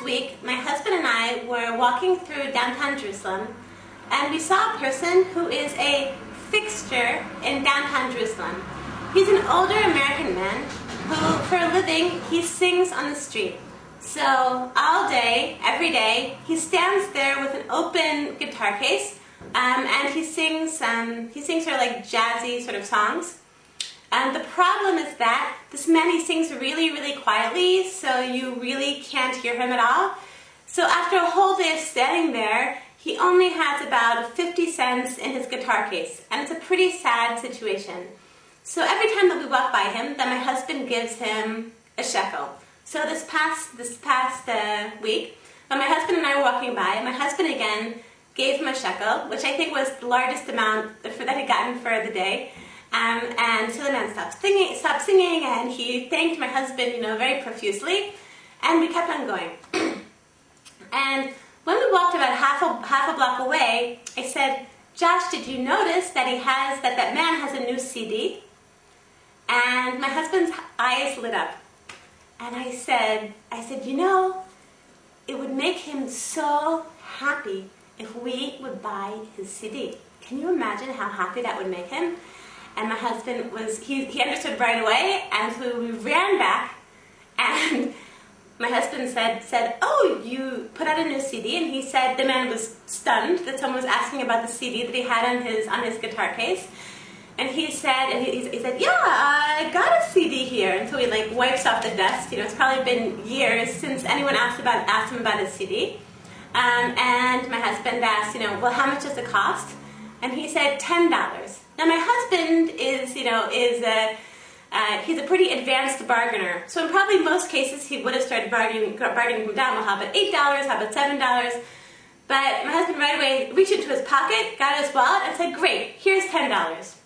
last week, my husband and I were walking through downtown Jerusalem, and we saw a person who is a fixture in downtown Jerusalem. He's an older American man who, for a living, he sings on the street. So all day, every day, he stands there with an open guitar case, and he sings sort of like jazzy sort of songs. And the problem is that this man, he sings really, really quietly, so you really can't hear him at all. So after a whole day of standing there, he only has about 50 cents in his guitar case, and it's a pretty sad situation. So every time that we walk by him, then my husband gives him a shekel. So this past week, when my husband and I were walking by, my husband again gave him a shekel, which I think was the largest amount that he'd gotten for the day. And so the man stopped singing, and he thanked my husband, very profusely, and we kept on going. And when we walked about half a block away, I said, "Josh, did you notice that that man has a new CD?" And my husband's eyes lit up, and I said, it would make him so happy if we would buy his CD. Can you imagine how happy that would make him? And my husband he understood right away, and so we ran back, and my husband said, "Oh, you put out a new CD?" And he said the man was stunned that someone was asking about the CD that he had on his guitar case. And he said, "Yeah, I got a CD here." And so he wipes off the dust. It's probably been years since anyone asked him about his CD. And my husband asked, "Well, how much does it cost?" And he said $10. Now my husband he's a pretty advanced bargainer. So in probably most cases he would have started bargaining him down. Well, how about $8? How about $7? But my husband right away reached into his pocket, got his wallet, and said, "Great, here's $10.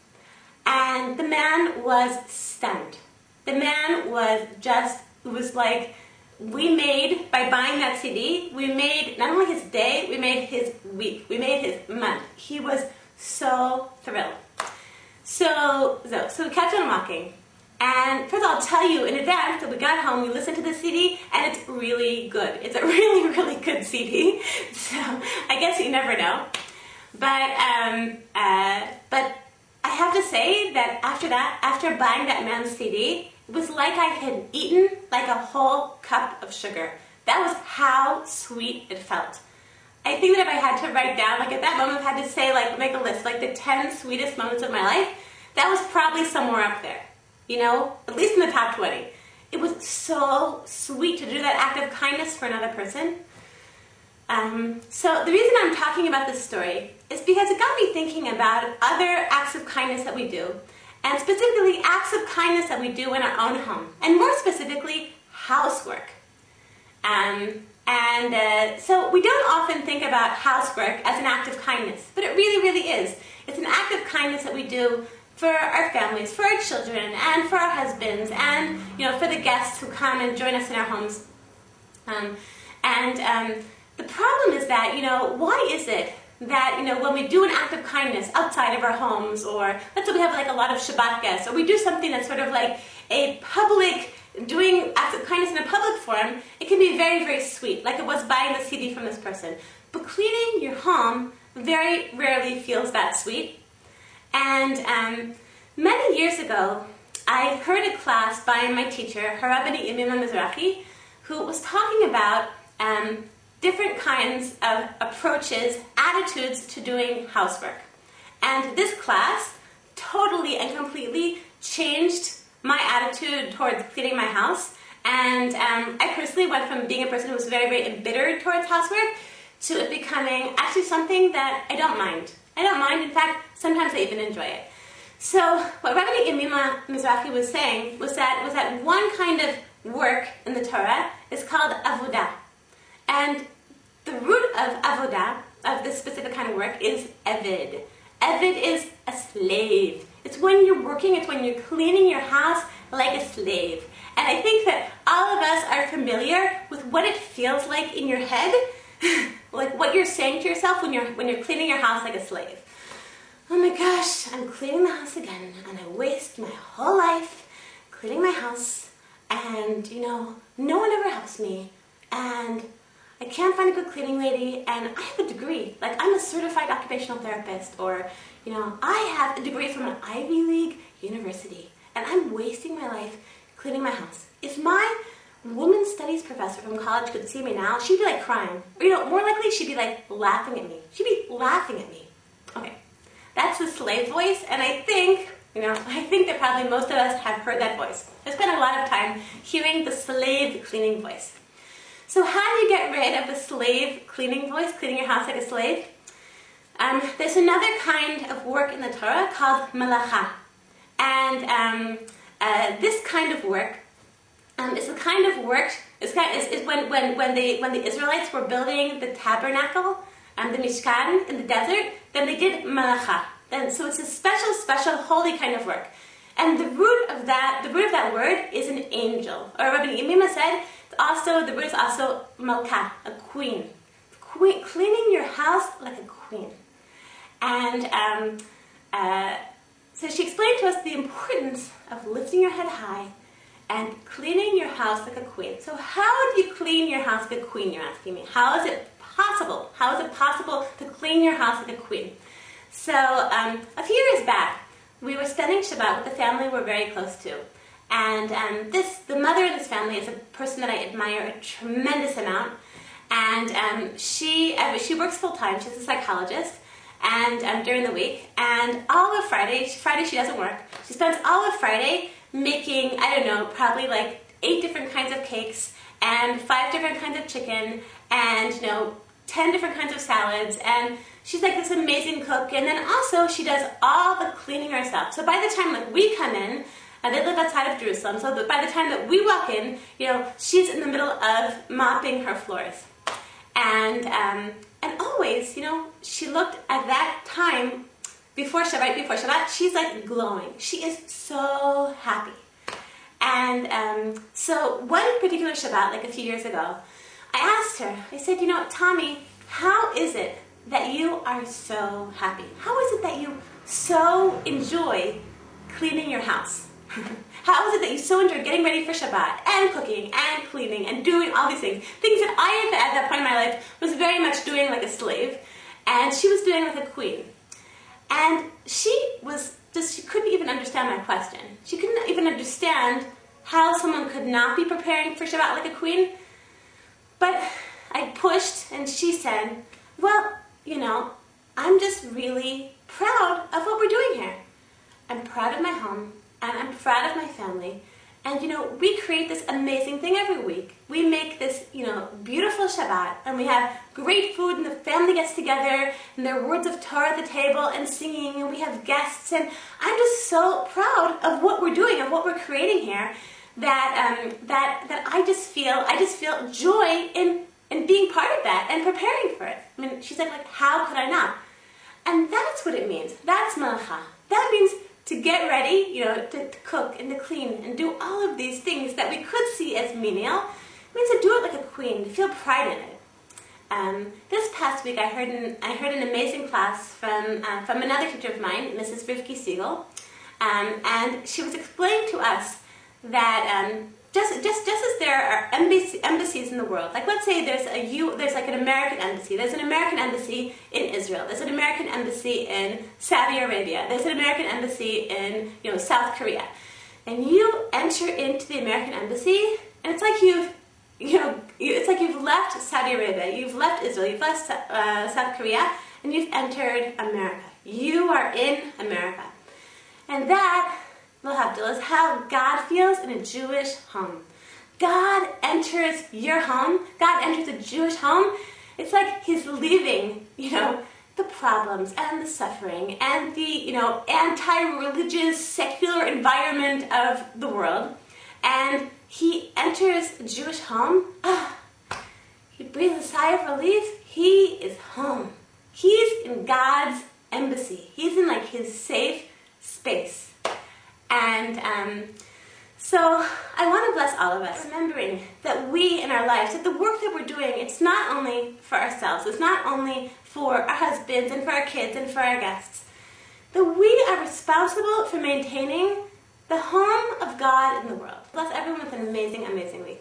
And the man was stunned. The man was like, we made, by buying that CD, we made not only his day, we made his week, we made his month. He was so thrilled. So we kept on walking. And first of all, I'll tell you in advance that we got home, we listened to the CD, and it's really good. It's a really, really good CD. So I guess you never know. But I have to say that after buying that man's CD, it was like I had eaten like a whole cup of sugar. That was how sweet it felt. I think that if I had to write down, at that moment, if I had to say, make a list, the 10 sweetest moments of my life, that was probably somewhere up there. At least in the top 20. It was so sweet to do that act of kindness for another person. So the reason I'm talking about this story is because it got me thinking about other acts of kindness that we do, and specifically acts of kindness that we do in our own home, and more specifically, housework. So we don't often think about housework as an act of kindness, but it really, really is. It's an act of kindness that we do for our families, for our children, and for our husbands, and for the guests who come and join us in our homes. The problem is that, why is it that, when we do an act of kindness outside of our homes, or let's say we have a lot of Shabbat guests, or we do something that's sort of like a public, doing acts of kindness in a public forum, it can be very, very sweet, like it was buying the CD from this person. But cleaning your home very rarely feels that sweet. And many years ago, I heard a class by my teacher, Harabani Imima Mizrahi, who was talking about different kinds of approaches, attitudes to doing housework. And this class totally and completely changed my attitude towards cleaning my house. And I personally went from being a person who was very, very embittered towards housework to it becoming actually something that I don't mind. I don't mind. In fact, sometimes I even enjoy it. So what Rabbi Imima Mizrahi was saying was that one kind of work in the Torah is called avodah. And the root of avodah, of this specific kind of work, is eved. Eved is a slave. It's when you're working, it's when you're cleaning your house like a slave. And I think that all of us are familiar with what it feels like in your head, like what you're saying to yourself when you're cleaning your house like a slave. Oh my gosh, I'm cleaning the house again, and I waste my whole life cleaning my house, and no one ever helps me, and I can't find a good cleaning lady, and I have a degree. Like, I'm a certified occupational therapist, or, I have a degree from an Ivy League university, and I'm wasting my life cleaning my house. If my women's studies professor from college could see me now, she'd be like crying. Or, more likely, she'd be like laughing at me. She'd be laughing at me. Okay, that's the slave voice, and I think that probably most of us have heard that voice. I spent a lot of time hearing the slave cleaning voice. So how do you get rid of the slave cleaning voice, cleaning your house like a slave? There's another kind of work in the Torah called melacha. And this kind of work is the kind of work, is when the Israelites were building the tabernacle, the Mishkan in the desert, then they did melacha. And so it's a special, holy kind of work. And the root of that word is an angel. Or Rabbi Yemima said, the word is also malka, a queen. Cleaning your house like a queen. And so she explained to us the importance of lifting your head high and cleaning your house like a queen. So how do you clean your house like a queen, you're asking me? How is it possible? How is it possible to clean your house like a queen? So a few years back, we were spending Shabbat with a family we're very close to. And the mother of this family is a person that I admire a tremendous amount. And she works full-time. She's a psychologist. And during the week. And all of Friday she doesn't work. She spends all of Friday making, probably like 8 different kinds of cakes and 5 different kinds of chicken and, 10 different kinds of salads. And she's like this amazing cook. And then also she does all the cleaning herself. So by the time we come in, they live outside of Jerusalem, so by the time that we walk in, she's in the middle of mopping her floors. And always, she looked at that time before Shabbat, she's like glowing. She is so happy. And so one particular Shabbat, like a few years ago, I asked her, I said, Tommy, how is it that you are so happy? How is it that you so enjoy cleaning your house? How is it that you so enjoy getting ready for Shabbat and cooking and cleaning and doing all these things? Things that I, at that point in my life, was very much doing like a slave, and she was doing like a queen. And she couldn't even understand my question. She couldn't even understand how someone could not be preparing for Shabbat like a queen. But I pushed, and she said, well, I'm just really proud of what we're doing here. I'm proud of my home. And I'm proud of my family. And, we create this amazing thing every week. We make this, beautiful Shabbat. And we have great food, and the family gets together, and there are words of Torah at the table, and singing, and we have guests. And I'm just so proud of what we're doing, of what we're creating here, that I just feel joy in being part of that and preparing for it. I mean, she's like, how could I not? And that's what it means. That's melacha. That means to get ready, to cook and to clean and do all of these things that we could see as menial. It means to do it like a queen, to feel pride in it. This past week, I heard an amazing class from another teacher of mine, Mrs. Rivki Siegel, and she was explaining to us that just as there are embassies in the world, like let's say there's like an American embassy. There's an American embassy in Israel. There's an American embassy in Saudi Arabia. There's an American embassy in South Korea. And you enter into the American embassy, and it's like you've left Saudi Arabia, you've left Israel, you've left South Korea, and you've entered America. You are in America, and that, is how God feels in a Jewish home. God enters your home. God enters a Jewish home. It's like He's leaving, the problems and the suffering and the, anti-religious, secular environment of the world. And He enters a Jewish home. He breathes a sigh of relief. He is home. He's in God's embassy. He's in His safe space. And so I want to bless all of us, remembering that we in our lives, that the work that we're doing, it's not only for ourselves, it's not only for our husbands and for our kids and for our guests, that we are responsible for maintaining the home of God in the world. Bless everyone with an amazing, amazing week.